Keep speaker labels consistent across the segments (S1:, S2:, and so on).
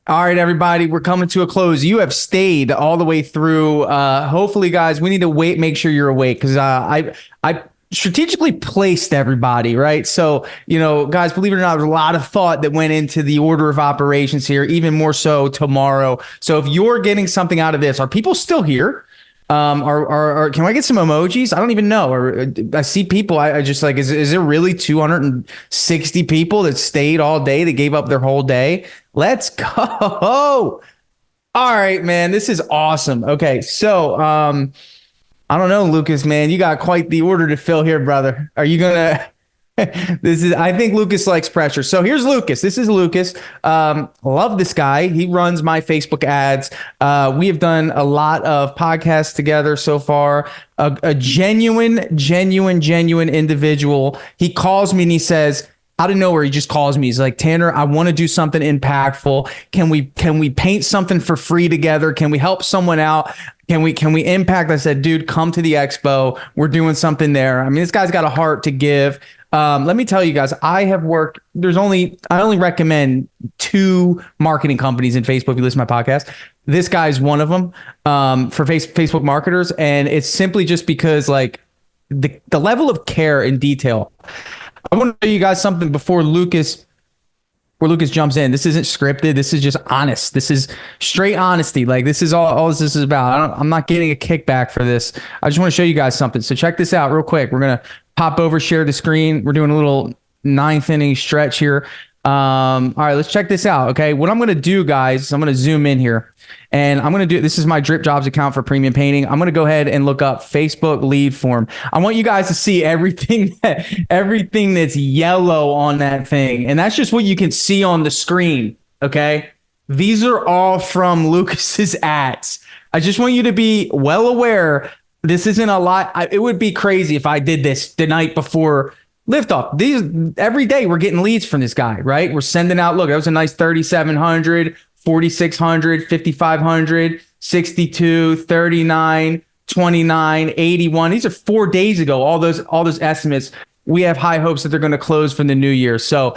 S1: All right, everybody, we're coming to a close. You have stayed all the way through. Hopefully, guys, we need to wait, make sure you're awake because I strategically placed everybody, right? So, guys, believe it or not, there's a lot of thought that went into the order of operations here, even more so tomorrow. So if you're getting something out of this, are people still here? Can I get some emojis? I don't even know. Or I see people. I just like, is there really 260 people that stayed all day? That gave up their whole day? Let's go. All right, man. This is awesome. Okay. So, I don't know, Lucas, man, you got quite the order to fill here, brother. Are you going to, I think Lucas likes pressure. So here's Lucas. This is Lucas. Love this guy. He runs my Facebook ads. We have done a lot of podcasts together so far. A genuine individual. He calls me and he says, out of nowhere, he just calls me. He's like, Tanner, I want to do something impactful. Can we paint something for free together? Can we help someone out? Can we impact? I said, dude, come to the expo. We're doing something there. I mean, this guy's got a heart to give. Let me tell you guys, I only recommend 2 marketing companies in Facebook. If you listen to my podcast, this guy's one of them for Facebook marketers. And it's simply just because like the level of care and detail. I want to show you guys something before Lucas jumps in. This isn't scripted. This is just honest. This is straight honesty. Like this is all this is about. I'm not getting a kickback for this. I just want to show you guys something. So check this out real quick. We're going to pop over, share the screen. We're doing a little 9th inning stretch here. All right, let's check this out. Okay. What I'm going to do, guys, is I'm going to zoom in here and I'm going to this is my Dripjobs account for premium painting. I'm going to go ahead and look up Facebook lead form. I want you guys to see everything that's yellow on that thing. And that's just what you can see on the screen. Okay. These are all from Lucas's ads. I just want you to be well aware. This isn't a lot. It would be crazy if I did this the night before liftoff. Every day we're getting leads from this guy, right? We're sending out, look, that was a nice 3,700, 4,600, 5,500, 62, 39, 29, 81. These are 4 days ago. All those estimates. We have high hopes that they're going to close for the new year. So,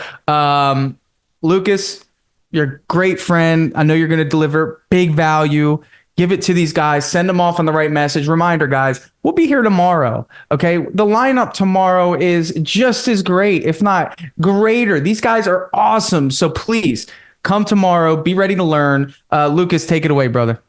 S1: Lucas, you're a great friend. I know you're going to deliver big value. Give it to these guys. Send them off on the right message. Reminder, guys, we'll be here tomorrow. Okay. The lineup tomorrow is just as great, if not greater. These guys are awesome. So please come tomorrow. Be ready to learn. Lucas, take it away, brother.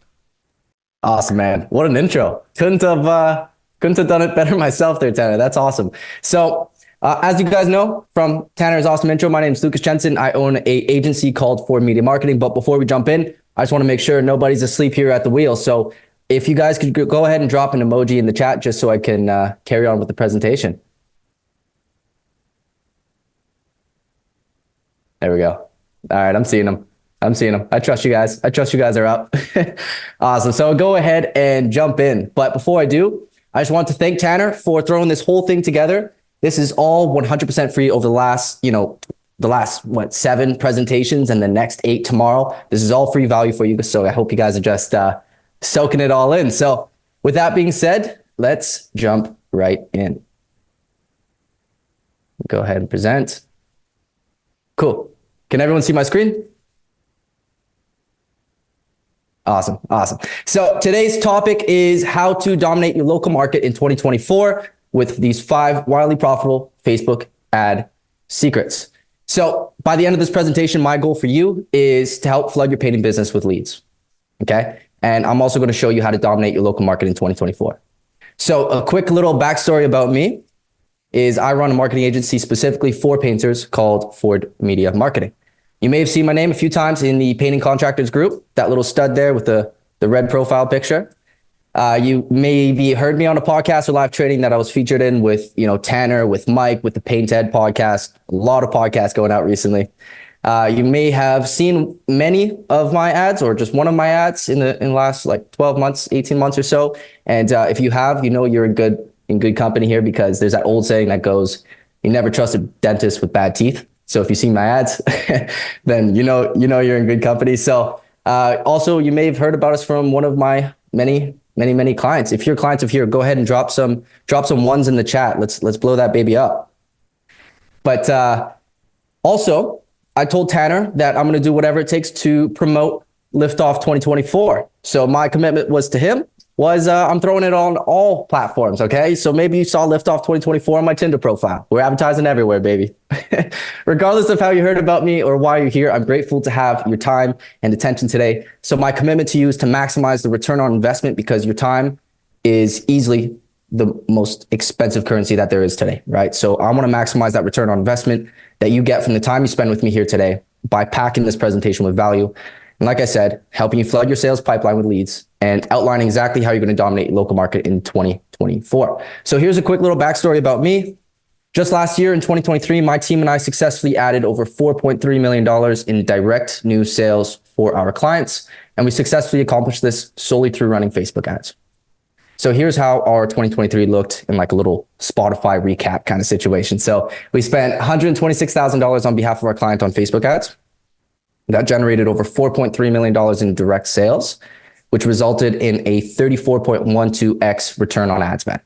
S2: Awesome, man. What an intro. Couldn't have done it better myself there, Tanner. That's awesome. So as you guys know from Tanner's awesome intro, my name is Lucas Jensen. I own a agency called Ford Media Marketing. But before we jump in, I just want to make sure nobody's asleep here at the wheel. So if you guys could go ahead and drop an emoji in the chat just so I can carry on with the presentation. There we go. All right, I'm seeing them. I trust you guys. I trust you guys are up. Awesome. So go ahead and jump in. But before I do, I just want to thank Tanner for throwing this whole thing together. This is all 100% free over the last, 7 presentations and the next 8 tomorrow. This is all free value for you. So I hope you guys are just soaking it all in. So with that being said, let's jump right in. Go ahead and present. Cool. Can everyone see my screen? Awesome. So today's topic is how to dominate your local market in 2024 with these 5 wildly profitable Facebook ad secrets. So by the end of this presentation, my goal for you is to help flood your painting business with leads. Okay. And I'm also going to show you how to dominate your local market in 2024. So a quick little backstory about me is I run a marketing agency specifically for painters called Ford Media Marketing. You may have seen my name a few times in the painting contractors group, that little stud there with the red profile picture. You maybe heard me on a podcast or live training that I was featured in with, Tanner, with Mike, with the Paint Ed podcast, a lot of podcasts going out recently. You may have seen many of my ads or just one of my ads in the last 12 months, 18 months or so. And if you have, you're in good company here because there's that old saying that goes, you never trust a dentist with bad teeth. So if you see my ads, then you know you're in good company. So also you may have heard about us from one of my many clients. If you're clients of here, go ahead and drop some ones in the chat. Let's blow that baby up. But also, I told Tanner that I'm going to do whatever it takes to promote Liftoff 2024. So my commitment was to him was I'm throwing it on all platforms. Okay. So maybe you saw Liftoff 2024 on my Tinder profile. We're advertising everywhere, baby. Regardless of how you heard about me or why you're here, I'm grateful to have your time and attention today. So my commitment to you is to maximize the return on investment, because your time is easily the most expensive currency that there is today, right? So I want to maximize that return on investment that you get from the time you spend with me here today by packing this presentation with value. And like I said, helping you flood your sales pipeline with leads and outlining exactly how you're going to dominate your local market in 2024. So here's a quick little backstory about me. Just last year in 2023, my team and I successfully added over $4.3 million in direct new sales for our clients. And we successfully accomplished this solely through running Facebook ads. So here's how our 2023 looked in like a little Spotify recap kind of situation. So we spent $126,000 on behalf of our client on Facebook ads. That generated over $4.3 million in direct sales, which resulted in a 34.12x return on ad spend,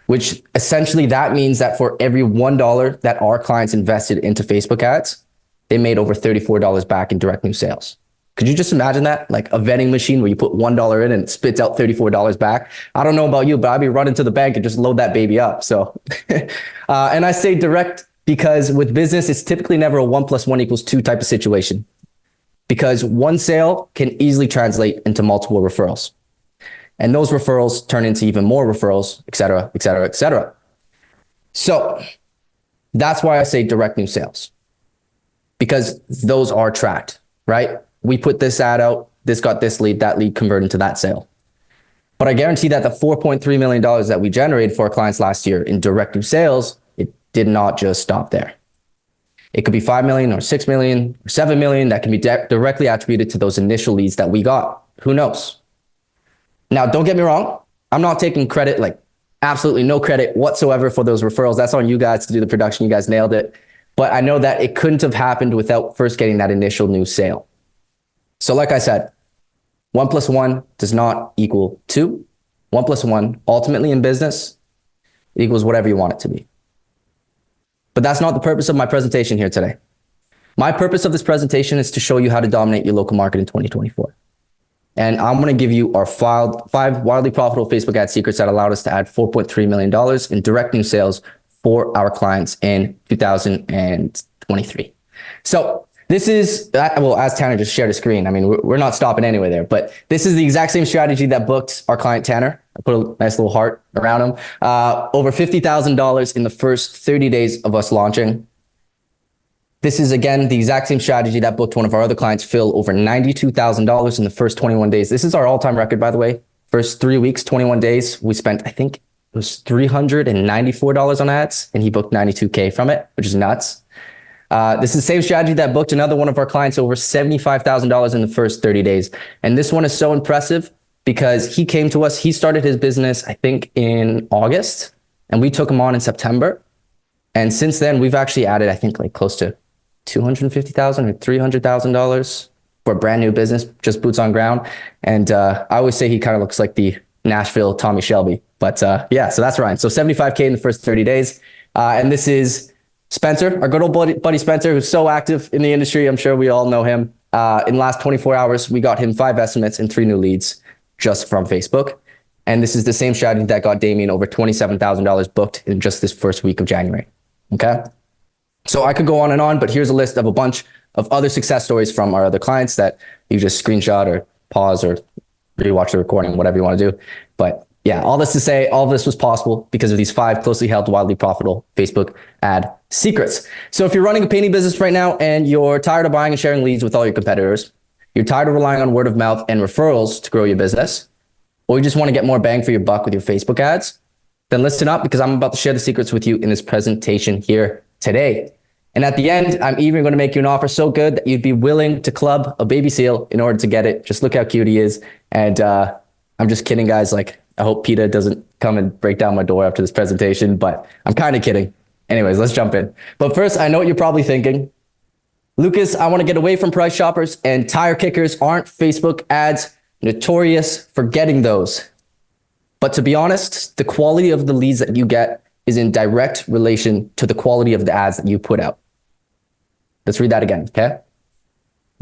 S2: which essentially that means that for every $1 that our clients invested into Facebook ads, they made over $34 back in direct new sales. Could you just imagine that? Like a vending machine where you put $1 in and it spits out $34 back. I don't know about you, but I'd be running to the bank and just load that baby up. So, and I say direct because with business, it's typically never a 1 + 1 = 2 type of situation, because one sale can easily translate into multiple referrals. And those referrals turn into even more referrals, et cetera, et cetera, et cetera. So that's why I say direct new sales, because those are tracked, right? We put this ad out, this got this lead, that lead converted into that sale. But I guarantee that the $4.3 million that we generated for our clients last year in direct new sales, it did not just stop there. It could be 5 million or 6 million or 7 million that can be directly attributed to those initial leads that we got. Who knows? Now, don't get me wrong. I'm not taking credit, like absolutely no credit whatsoever for those referrals. That's on you guys to do the production. You guys nailed it. But I know that it couldn't have happened without first getting that initial new sale. So like I said, 1 + 1 does not equal 2. 1 + 1 ultimately in business equals whatever you want it to be. But that's not the purpose of my presentation here today. My purpose of this presentation is to show you how to dominate your local market in 2024. And I'm going to give you our 5 wildly profitable Facebook ad secrets that allowed us to add $4.3 million in direct new sales for our clients in 2023. So this is, well, as Tanner just shared a screen, I mean, we're not stopping anyway there, but this is the exact same strategy that booked our client Tanner. I put a nice little heart around him. Over $50,000 in the first 30 days of us launching. This is, again, the exact same strategy that booked one of our other clients, Phil, over $92,000 in the first 21 days. This is our all-time record, by the way. First 3 weeks, 21 days, we spent, I think it was $394 on ads, and he booked $92K from it, which is nuts. This is the same strategy that booked another one of our clients over $75,000 in the first 30 days. And this one is so impressive because he came to us, he started his business, I think in August, and we took him on in September. And since then, we've actually added, I think like close to $250,000 or $300,000 for a brand new business, just boots on ground. And I always say he kind of looks like the Nashville Tommy Shelby. But yeah, so that's Ryan. So 75K in the first 30 days. And this is Spencer, our good old buddy Spencer, who's so active in the industry. I'm sure we all know him. In the last 24 hours, we got him 5 estimates and 3 new leads just from Facebook. And this is the same strategy that got Damien over $27,000 booked in just this first week of January. Okay. So I could go on and on, but here's a list of a bunch of other success stories from our other clients that you just screenshot or pause or rewatch the recording, whatever you want to do. But yeah, all this to say, all of this was possible because of these 5 closely held, wildly profitable Facebook ad secrets. So if you're running a painting business right now and you're tired of buying and sharing leads with all your competitors, you're tired of relying on word of mouth and referrals to grow your business, or you just want to get more bang for your buck with your Facebook ads, then listen up because I'm about to share the secrets with you in this presentation here today. And at the end, I'm even going to make you an offer so good that you'd be willing to club a baby seal in order to get it. Just look how cute he is. And I'm just kidding, guys. Like, I hope PETA doesn't come and break down my door after this presentation, but I'm kind of kidding. Anyways, let's jump in. But first, I know what you're probably thinking. Lucas, I want to get away from price shoppers and tire kickers. Aren't Facebook ads notorious for getting those? But to be honest, the quality of the leads that you get is in direct relation to the quality of the ads that you put out. Let's read that again, okay?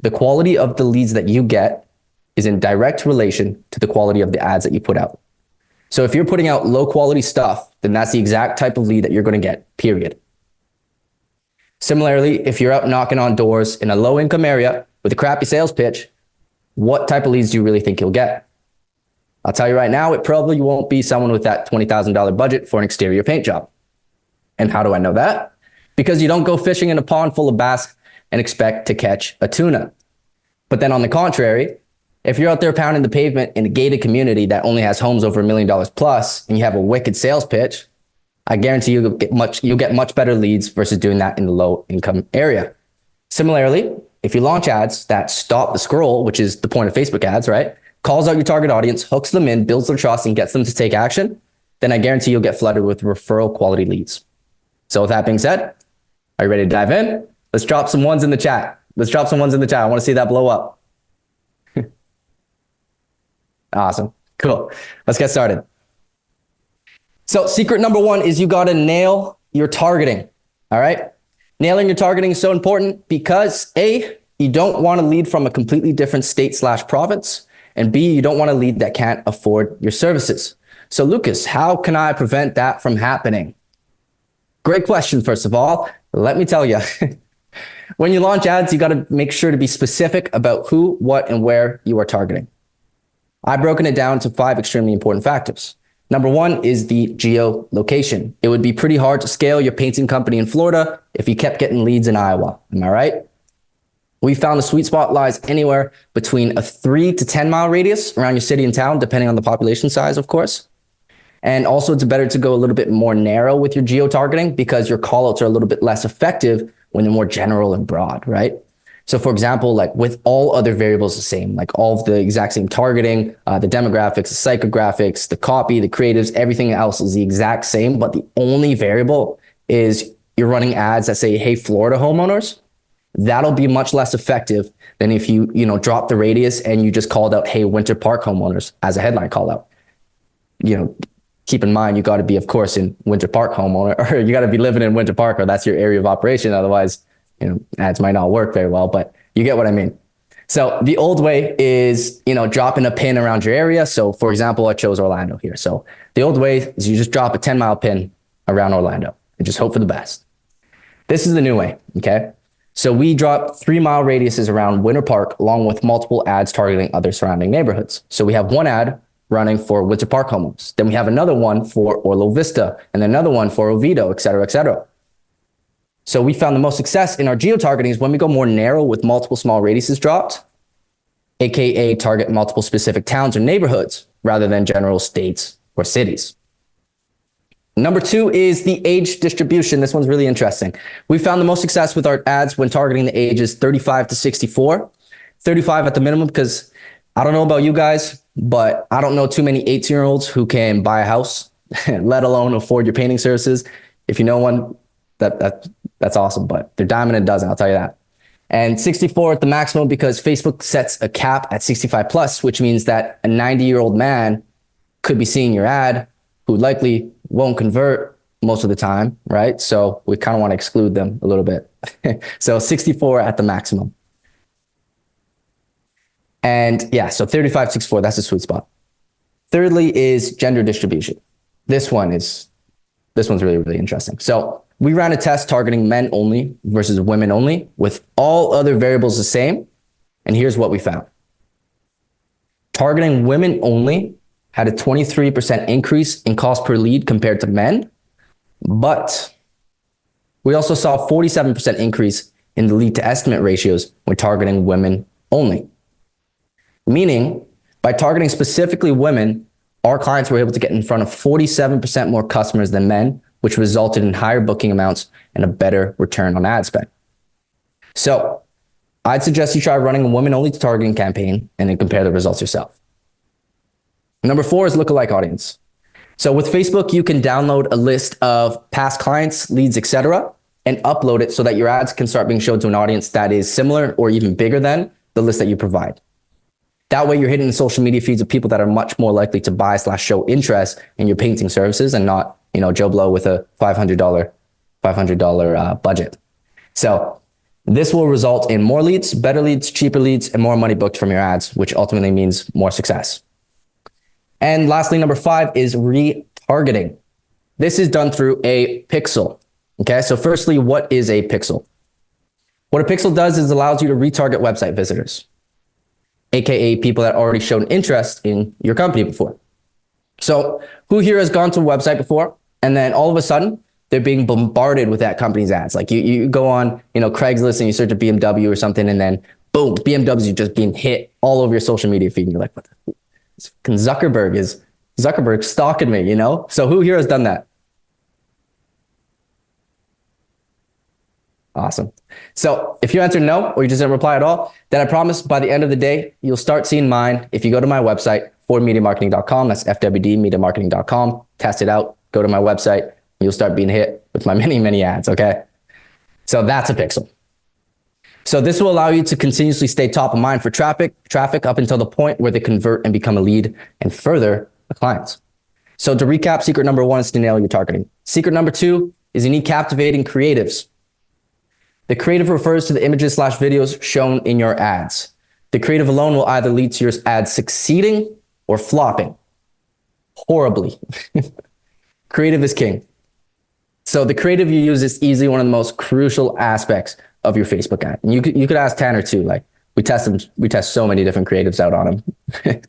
S2: The quality of the leads that you get is in direct relation to the quality of the ads that you put out. So if you're putting out low quality stuff, then that's the exact type of lead that you're going to get, period. Similarly, if you're out knocking on doors in a low income area with a crappy sales pitch, what type of leads do you really think you'll get? I'll tell you right now, it probably won't be someone with that $20,000 budget for an exterior paint job. And how do I know that? Because you don't go fishing in a pond full of bass and expect to catch a tuna. But then on the contrary, if you're out there pounding the pavement in a gated community that only has homes over $1 million plus, and you have a wicked sales pitch, I guarantee you'll get much better leads versus doing that in the low income area. Similarly, if you launch ads that stop the scroll, which is the point of Facebook ads, right? Calls out your target audience, hooks them in, builds their trust, and gets them to take action, then I guarantee you'll get flooded with referral quality leads. So with that being said, are you ready to dive in? Let's drop some ones in the chat. I want to see that blow up. Awesome. Cool. Let's get started. So secret number one is you got to nail your targeting. All right. Nailing your targeting is so important because A, you don't want to lead from a completely different state/province. And B, you don't want to lead that can't afford your services. So Lucas, how can I prevent that from happening? Great question. First of all, let me tell you, when you launch ads, you got to make sure to be specific about who, what, and where you are targeting. I've broken it down to 5 extremely important factors. Number 1 is the geolocation. It would be pretty hard to scale your painting company in Florida if you kept getting leads in Iowa. Am I right? We found the sweet spot lies anywhere between a 3 to 10 mile radius around your city and town, depending on the population size, of course. And also it's better to go a little bit more narrow with your geo-targeting because your callouts are a little bit less effective when they're more general and broad, right? So for example, like with all other variables the same, like all of the exact same targeting, the demographics, the psychographics, the copy, the creatives, everything else is the exact same. But the only variable is you're running ads that say, hey, Florida homeowners. That'll be much less effective than if you drop the radius and you just called out, hey, Winter Park homeowners as a headline call out. Keep in mind, you got to be, of course, in Winter Park homeowner, or you got to be living in Winter Park, or that's your area of operation. Otherwise, ads might not work very well, but you get what I mean. So the old way is, dropping a pin around your area. So for example, I chose Orlando here. So the old way is you just drop a 10-mile pin around Orlando and just hope for the best. This is the new way. Okay. So we drop 3-mile radiuses around Winter Park along with multiple ads targeting other surrounding neighborhoods. So we have one ad running for Winter Park homeowners. Then we have another one for Orlo Vista and then another one for Oviedo, et cetera, et cetera. So we found the most success in our geo-targeting is when we go more narrow with multiple small radiuses dropped, AKA target multiple specific towns or neighborhoods rather than general states or cities. Number 2 is the age distribution. This one's really interesting. We found the most success with our ads when targeting the ages 35 to 64, 35 at the minimum, because I don't know about you guys, but I don't know too many 18-year-olds who can buy a house, let alone afford your painting services. If you know one, that's awesome, but they're diamond a dozen, I'll tell you that. And 64 at the maximum because Facebook sets a cap at 65 plus, which means that a 90-year-old man could be seeing your ad who likely won't convert most of the time, right? So we kind of want to exclude them a little bit. So 64 at the maximum. And yeah, so 35, 64, that's the sweet spot. Thirdly is gender distribution. This one's really, really interesting. So we ran a test targeting men only versus women only with all other variables the same. And here's what we found. Targeting women only had a 23% increase in cost per lead compared to men. But we also saw a 47% increase in the lead to estimate ratios when targeting women only. Meaning, by targeting specifically women, our clients were able to get in front of 47% more customers than men, which resulted in higher booking amounts and a better return on ad spend. So I'd suggest you try running a women-only targeting campaign and then compare the results yourself. Number 4 is lookalike audience. So with Facebook, you can download a list of past clients, leads, etc., and upload it so that your ads can start being shown to an audience that is similar or even bigger than the list that you provide. That way you're hitting the social media feeds of people that are much more likely to buy/show interest in your painting services and not, Joe Blow with a $500 budget. So This will result in more leads, better leads, cheaper leads, and more money booked from your ads, which ultimately means more success. And lastly, number 5 is retargeting. This is done through a pixel. Okay, so firstly, what is a pixel? What a pixel does is allows you to retarget website visitors, aka people that already shown interest in your company before. So who here has gone to a website before and then all of a sudden they're being bombarded with that company's ads? Like you go on, Craigslist and you search a BMW or something, and then boom, BMWs are just being hit all over your social media feed, and you're like, what the Zuckerberg stalking me, So who here has done that? Awesome. So if you answer no, or you just didn't reply at all, then I promise by the end of the day, you'll start seeing mine. If you go to my website, fwdmediamarketing.com, that's fwdmediamarketing.com, test it out, go to my website, you'll start being hit with my many, many ads, okay? So that's a pixel. So this will allow you to continuously stay top of mind for traffic up until the point where they convert and become a lead and further a client. So to recap, secret number 1 is to nail your targeting. Secret number 2 is you need captivating creatives. The creative refers to the images/videos shown in your ads. The creative alone will either lead to your ads succeeding or flopping horribly. Creative is king. So the creative you use is easily one of the most crucial aspects of your Facebook ad. And you could ask Tanner too. Like we test so many different creatives out on him.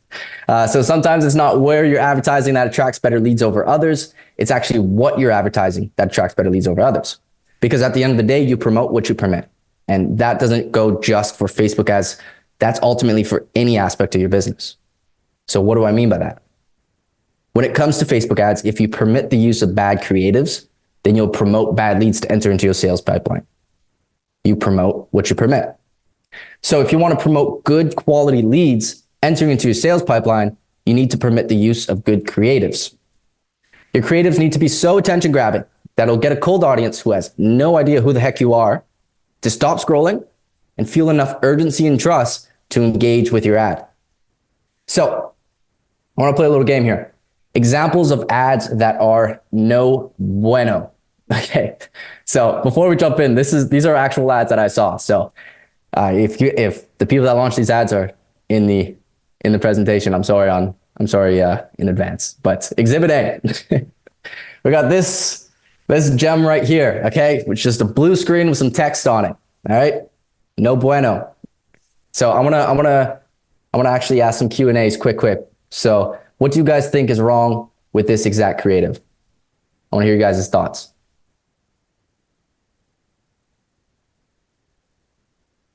S2: So sometimes it's not where you're advertising that attracts better leads over others. It's actually what you're advertising that attracts better leads over others. Because at the end of the day, you promote what you permit. And that doesn't go just for Facebook ads. That's ultimately for any aspect of your business. So what do I mean by that? When it comes to Facebook ads, if you permit the use of bad creatives, then you'll promote bad leads to enter into your sales pipeline. You promote what you permit. So if you want to promote good quality leads entering into your sales pipeline, you need to permit the use of good creatives. Your creatives need to be so attention grabbing that'll get a cold audience who has no idea who the heck you are to stop scrolling and feel enough urgency and trust to engage with your ad. So I want to play a little game here. Examples of ads that are no bueno. Okay. So before we jump in, these are actual ads that I saw. So if the people that launch these ads are in the presentation, I'm sorry in advance. But Exhibit A, we got this gem right here, okay, which is just a blue screen with some text on it. All right, no bueno. So I'm gonna actually ask some Q&As quick. So what do you guys think is wrong with this exact creative? I want to hear you guys' thoughts.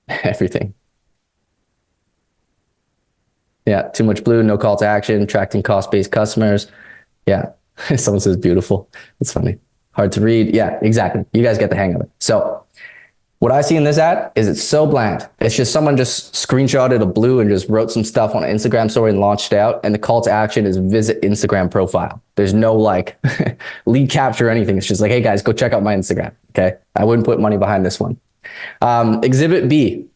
S2: Everything. Yeah, too much blue, no call to action, attracting cost-based customers. Yeah, someone says beautiful. That's funny. Hard to read. Yeah, exactly. You guys get the hang of it. So what I see in this ad is it's so bland. It's just someone just screenshotted a blue and just wrote some stuff on an Instagram story and launched it out. And the call to action is visit Instagram profile. There's no like lead capture or anything. It's just like, hey guys, go check out my Instagram. Okay. I wouldn't put money behind this one. Exhibit B.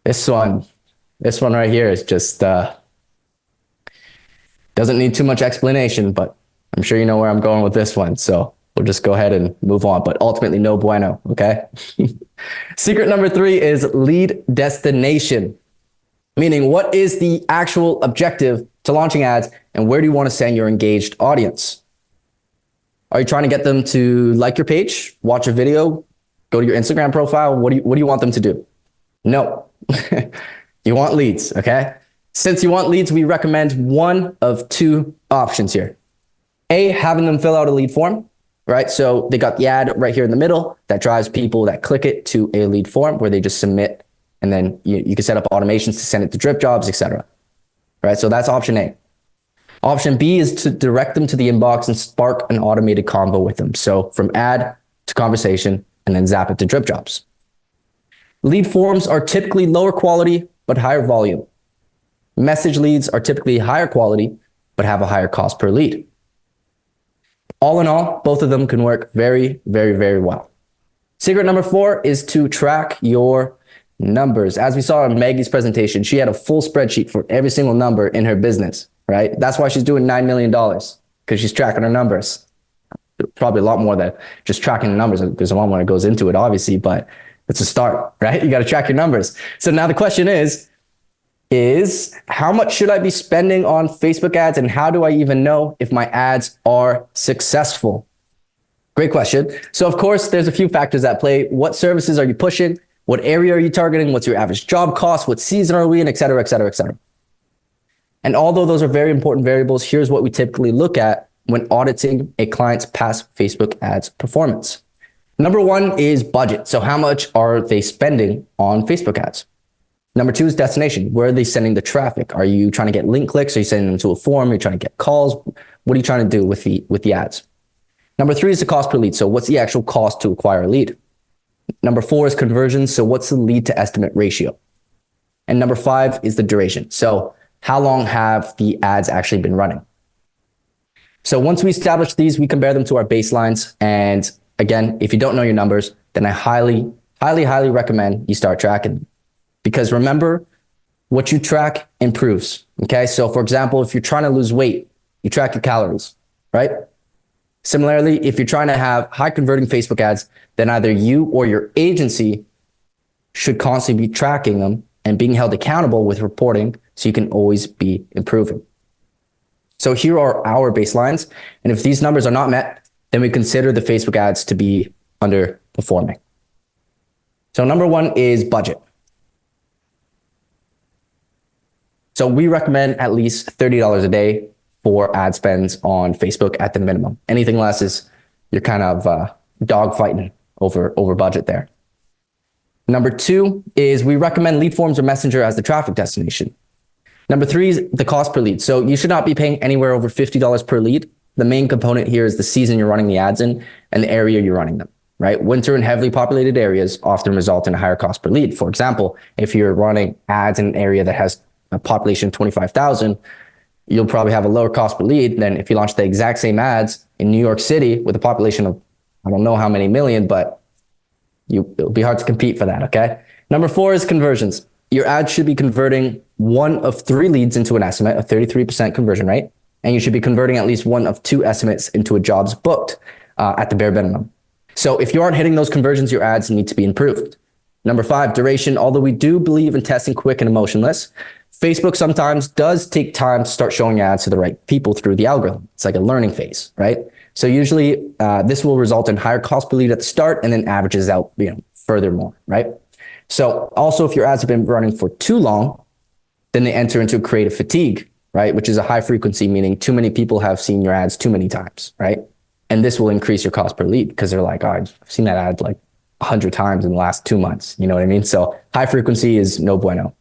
S2: This one right here is just, doesn't need too much explanation, but I'm sure you know where I'm going with this one. So we'll just go ahead and move on, but ultimately no bueno. Okay. Secret number 3 is lead destination, meaning what is the actual objective to launching ads and where do you want to send your engaged audience? Are you trying to get them to like your page, watch a video, go to your Instagram profile? What do you want them to do? No, you want leads. Okay. Since you want leads, we recommend one of 2 options here. A, having them fill out a lead form, right? So they got the ad right here in the middle that drives people that click it to a lead form where they just submit, and then you can set up automations to send it to Dripjobs, etc. Right? So that's option A. Option B is to direct them to the inbox and spark an automated convo with them. So from ad to conversation and then zap it to Dripjobs. Lead forms are typically lower quality, but higher volume. Message leads are typically higher quality, but have a higher cost per lead. All in all, both of them can work very, very, very well. Secret number 4 is to track your numbers. As we saw in Maggie's presentation, she had a full spreadsheet for every single number in her business, right? That's why she's doing $9 million, because she's tracking her numbers. probably a lot more than just tracking the numbers. There's a lot more that goes into it, obviously, but it's a start, right? You got to track your numbers. So now the question is how much should I be spending on Facebook ads, and how do I even know if my ads are successful? Great question. So of course, there's a few factors at play. What services are you pushing? What area are you targeting? What's your average job cost? What season are we in, et cetera, et cetera, et cetera. And although those are very important variables, here's what we typically look at when auditing a client's past Facebook ads performance. Number one is budget. So how much are they spending on Facebook ads? Number two is destination. Where are they sending the traffic? Are you trying to get link clicks? Are you sending them to a form? Are you trying to get calls? What are you trying to do with the ads? Number three is the cost per lead. So what's the actual cost to acquire a lead? Number four is conversions. So what's the lead to estimate ratio? And number five is the duration. So how long have the ads actually been running? So once we establish these, we compare them to our baselines. And again, if you don't know your numbers, then I highly, highly, highly recommend you start tracking them. Because remember, what you track improves. Okay. So for example, if you're trying to lose weight, you track your calories, right? Similarly, if you're trying to have high converting Facebook ads, then either you or your agency should constantly be tracking them and being held accountable with reporting so you can always be improving. So here are our baselines. And if these numbers are not met, then we consider the Facebook ads to be underperforming. So number one is budget. So we recommend at least $30 a day for ad spends on Facebook at the minimum. Anything less is you're kind of dogfighting over budget there. Number two is we recommend lead forms or messenger as the traffic destination. Number three is the cost per lead. So you should not be paying anywhere over $50 per lead. The main component here is the season you're running the ads in and the area you're running them, right? Winter and heavily populated areas often result in a higher cost per lead. For example, if you're running ads in an area that has a population of 25,000, you'll probably have a lower cost per lead than if you launch the exact same ads in New York City with a population of, I don't know how many million, but it'll be hard to compete for that, okay? Number four is conversions. Your ad should be converting one of three leads into an estimate, a 33% conversion rate, and you should be converting at least one of two estimates into a jobs booked at the bare minimum. So if you aren't hitting those conversions, your ads need to be improved. Number five, duration. Although we do believe in testing quick and emotionless, Facebook sometimes does take time to start showing ads to the right people through the algorithm. It's like a learning phase, right? So usually this will result in higher cost per lead at the start and then averages out, furthermore, right? So also if your ads have been running for too long, then they enter into creative fatigue, right? Which is a high frequency, meaning too many people have seen your ads too many times, right? And this will increase your cost per lead because they're like, oh, I've seen that ad like 100 times in the last 2 months. You know what I mean? So high frequency is no bueno.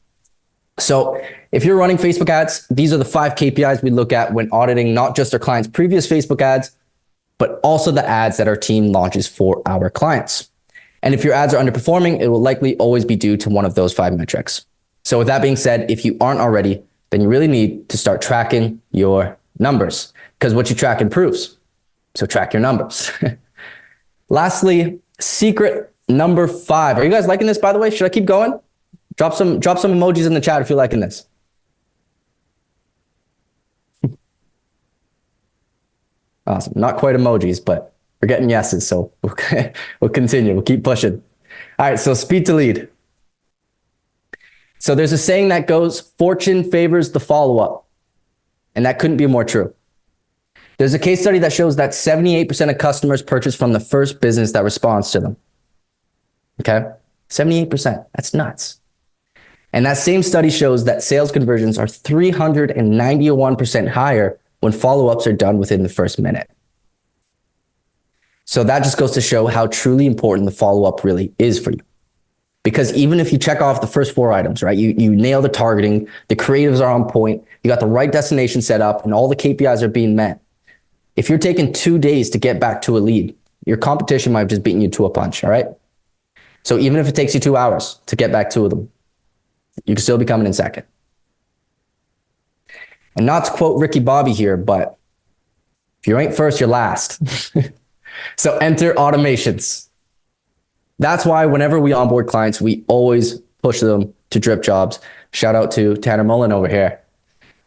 S2: So if you're running Facebook ads, these are the 5 KPIs we look at when auditing not just our clients' previous Facebook ads, but also the ads that our team launches for our clients. And if your ads are underperforming, it will likely always be due to one of those 5 metrics. So with that being said, if you aren't already, then you really need to start tracking your numbers because what you track improves. So track your numbers. Lastly, secret number 5. Are you guys liking this, by the way? Should I keep going? Drop some emojis in the chat if you're liking this. Awesome. Not quite emojis, but we're getting yeses. So we'll continue. We'll keep pushing. All right. So speed to lead. So there's a saying that goes, fortune favors the follow-up. And that couldn't be more true. There's a case study that shows that 78% of customers purchase from the first business that responds to them. Okay. 78%. That's nuts. And that same study shows that sales conversions are 391% higher when follow-ups are done within the first minute. So that just goes to show how truly important the follow-up really is for you. Because even if you check off the first 4 items, right, you nail the targeting, the creatives are on point, you got the right destination set up, and all the KPIs are being met. If you're taking 2 days to get back to a lead, your competition might have just beaten you to a punch, all right? So even if it takes you 2 hours to get back to them, you can still be coming in second. And not to quote Ricky Bobby here, but if you ain't first, you're last. So enter automations. That's why whenever we onboard clients, we always push them to Dripjobs. Shout out to Tanner Mullen over here.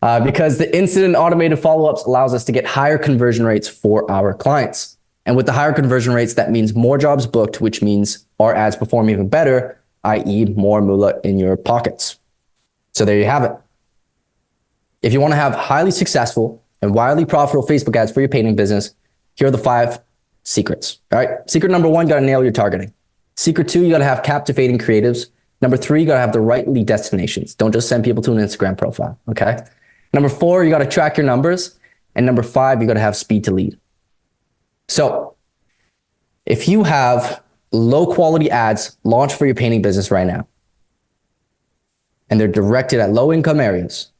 S2: Because the instant automated follow-ups allows us to get higher conversion rates for our clients. And with the higher conversion rates, that means more jobs booked, which means our ads perform even better, i.e. more moolah in your pockets. So there you have it. If you want to have highly successful and wildly profitable Facebook ads for your painting business, here are the 5 secrets. All right. Secret number 1, you got to nail your targeting. Secret 2, you got to have captivating creatives. Number 3, you got to have the right lead destinations. Don't just send people to an Instagram profile. Okay. Number 4, you got to track your numbers. And number 5, you got to have speed to lead. So if you have low quality ads launched for your painting business right now, and they're directed at low income areas,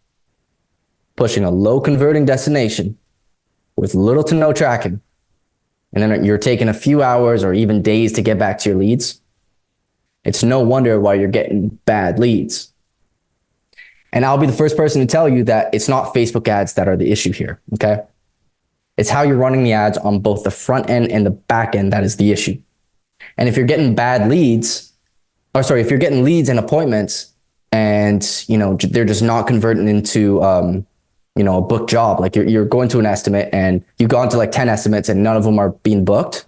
S2: pushing a low converting destination with little to no tracking, and then you're taking a few hours or even days to get back to your leads, it's no wonder why you're getting bad leads. And I'll be the first person to tell you that it's not Facebook ads that are the issue here, okay? It's how you're running the ads on both the front end and the back end that is the issue. And if you're getting bad leads, if you're getting leads and appointments and, they're just not converting into, a book job, like you're going to an estimate and you've gone to like 10 estimates and none of them are being booked,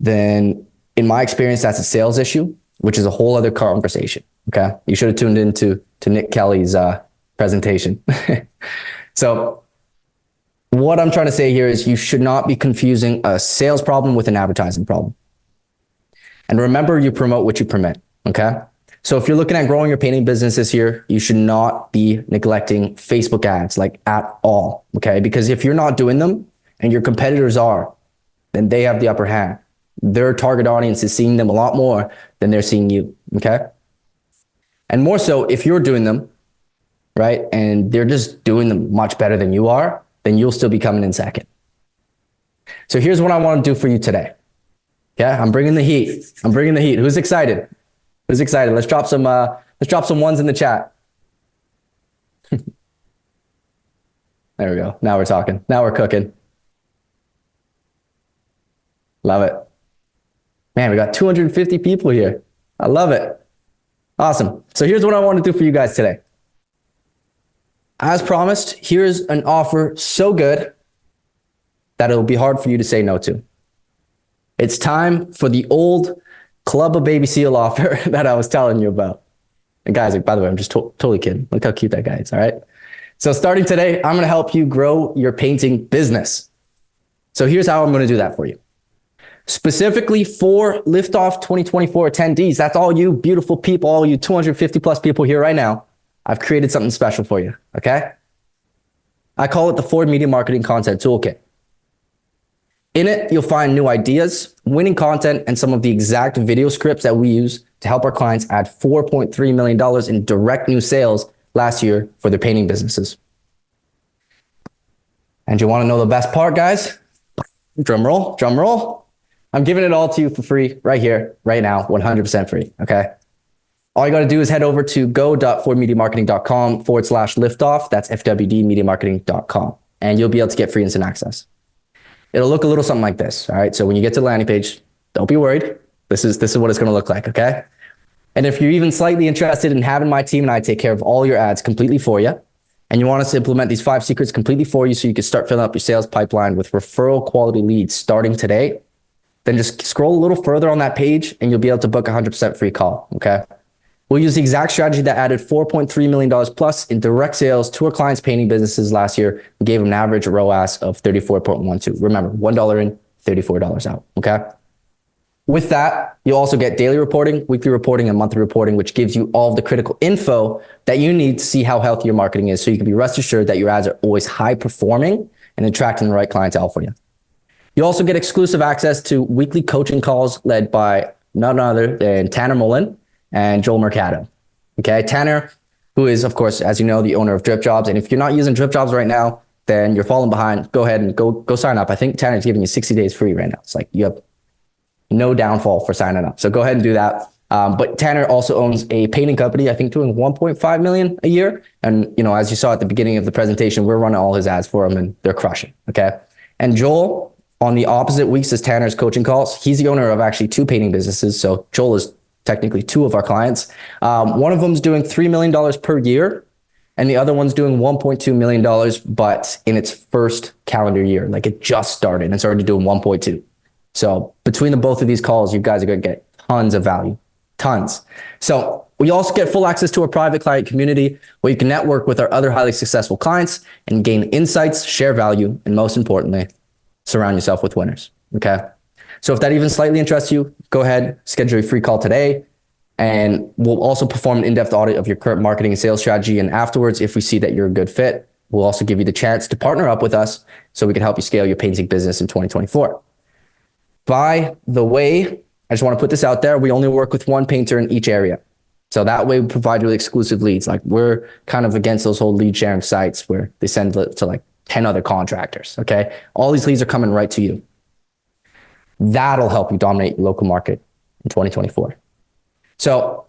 S2: then in my experience, that's a sales issue, which is a whole other conversation. Okay. You should have tuned into Nick Kelly's presentation. So what I'm trying to say here is you should not be confusing a sales problem with an advertising problem. And remember, you promote what you permit. Okay. So if you're looking at growing your painting business this year, you should not be neglecting Facebook ads like at all. Okay. Because if you're not doing them and your competitors are, then they have the upper hand. Their target audience is seeing them a lot more than they're seeing you. Okay. And more so if you're doing them, right, and they're just doing them much better than you are, then you'll still be coming in second. So here's what I want to do for you today. Yeah, I'm bringing the heat. Who's excited? Who's excited? Let's drop some ones in the chat. There we go. Now we're talking. Now we're cooking. Love it. Man, we got 250 people here. I love it. Awesome. So here's what I want to do for you guys today. As promised, here's an offer so good that it'll be hard for you to say no to. It's time for the old Club of Baby Seal offer that I was telling you about. And guys, by the way, I'm just totally kidding. Look how cute that guy is, all right? So starting today, I'm going to help you grow your painting business. So here's how I'm going to do that for you. Specifically for Liftoff 2024 attendees, that's all you beautiful people, all you 250 plus people here right now, I've created something special for you, okay? I call it the Ford Media Marketing Content Toolkit. In it, you'll find new ideas, winning content, and some of the exact video scripts that we use to help our clients add $4.3 million in direct new sales last year for their painting businesses. And you want to know the best part, guys? Drum roll, drum roll. I'm giving it all to you for free right here, right now, 100% free, okay? All you got to do is head over to go.fordmediamarketing.com/liftoff. That's fwdmediamarketing.com. And you'll be able to get free instant access. It'll look a little something like this. All right. So when you get to the landing page, don't be worried. This is what it's going to look like. Okay. And if you're even slightly interested in having my team and I take care of all your ads completely for you, and you want us to implement these 5 secrets completely for you so you can start filling up your sales pipeline with referral quality leads starting today, then just scroll a little further on that page and you'll be able to book a 100% free call. Okay. We'll use the exact strategy that added $4.3 million plus in direct sales to our clients' painting businesses last year and gave them an average ROAS of 34.12. Remember, $1 in, $34 out, okay? With that, you'll also get daily reporting, weekly reporting, and monthly reporting, which gives you all of the critical info that you need to see how healthy your marketing is so you can be rest assured that your ads are always high performing and attracting the right clientele for you. You also get exclusive access to weekly coaching calls led by none other than Tanner Mullen and Joel Mercado. Okay, Tanner, who is, of course, as you know, the owner of Dripjobs. And if you're not using Dripjobs right now, then you're falling behind. Go ahead and go sign up. I think Tanner's giving you 60 days free right now. It's like you have no downfall for signing up. So go ahead and do that. But Tanner also owns a painting company, I think doing 1.5 million a year. And, as you saw at the beginning of the presentation, we're running all his ads for him and they're crushing. Okay. And Joel, on the opposite weeks as Tanner's coaching calls, he's the owner of actually 2 painting businesses. So Joel is technically 2 of our clients. One of them is doing $3 million per year. and the other one's doing $1.2 million, but in its first calendar year, like it just started and it's already doing 1.2. So between the both of these calls, you guys are going to get tons of value, tons. So we also get full access to a private client community where you can network with our other highly successful clients and gain insights, share value, and most importantly, surround yourself with winners. Okay. So if that even slightly interests you, go ahead, schedule a free call today. And we'll also perform an in-depth audit of your current marketing and sales strategy. And afterwards, if we see that you're a good fit, we'll also give you the chance to partner up with us so we can help you scale your painting business in 2024. By the way, I just want to put this out there. We only work with one painter in each area. So that way we provide you with exclusive leads. Like we're kind of against those whole lead sharing sites where they send to like 10 other contractors. Okay. All these leads are coming right to you. That'll help you dominate your local market in 2024. So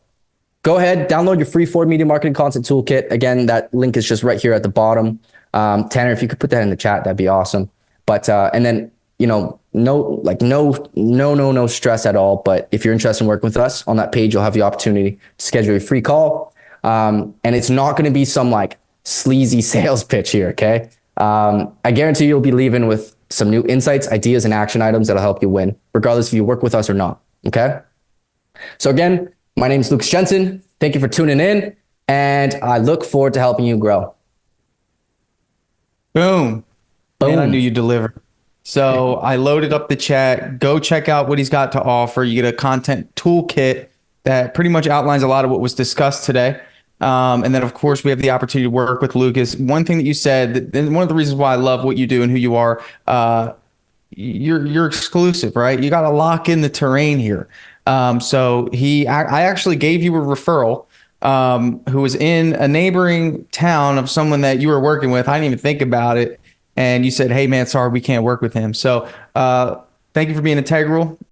S2: go ahead, download your free 4 media marketing content toolkit. Again, that link is just right here at the bottom. Tanner, if you could put that in the chat, that'd be awesome. But, and then, you know, no stress at all. But if you're interested in working with us on that page, you'll have the opportunity to schedule a free call. And it's not going to be some like sleazy sales pitch here. Okay. I guarantee you'll be leaving with some new insights, ideas, and action items that'll help you win, regardless if you work with us or not. Okay. So again, my name is Lucas Jensen. Thank you for tuning in, and I look forward to helping you grow.
S1: Boom.
S2: Boom.
S1: Man, I knew you delivered. So I loaded up the chat. Go check out what he's got to offer. You get a content toolkit that pretty much outlines a lot of what was discussed today. And then, of course, we have the opportunity to work with Lucas. One thing that you said, and one of the reasons why I love what you do and who you are, you're exclusive, right? You got to lock in the terrain here. So I actually gave you a referral, who was in a neighboring town of someone that you were working with. I didn't even think about it. And you said, hey man, sorry, we can't work with him. So, thank you for being integral.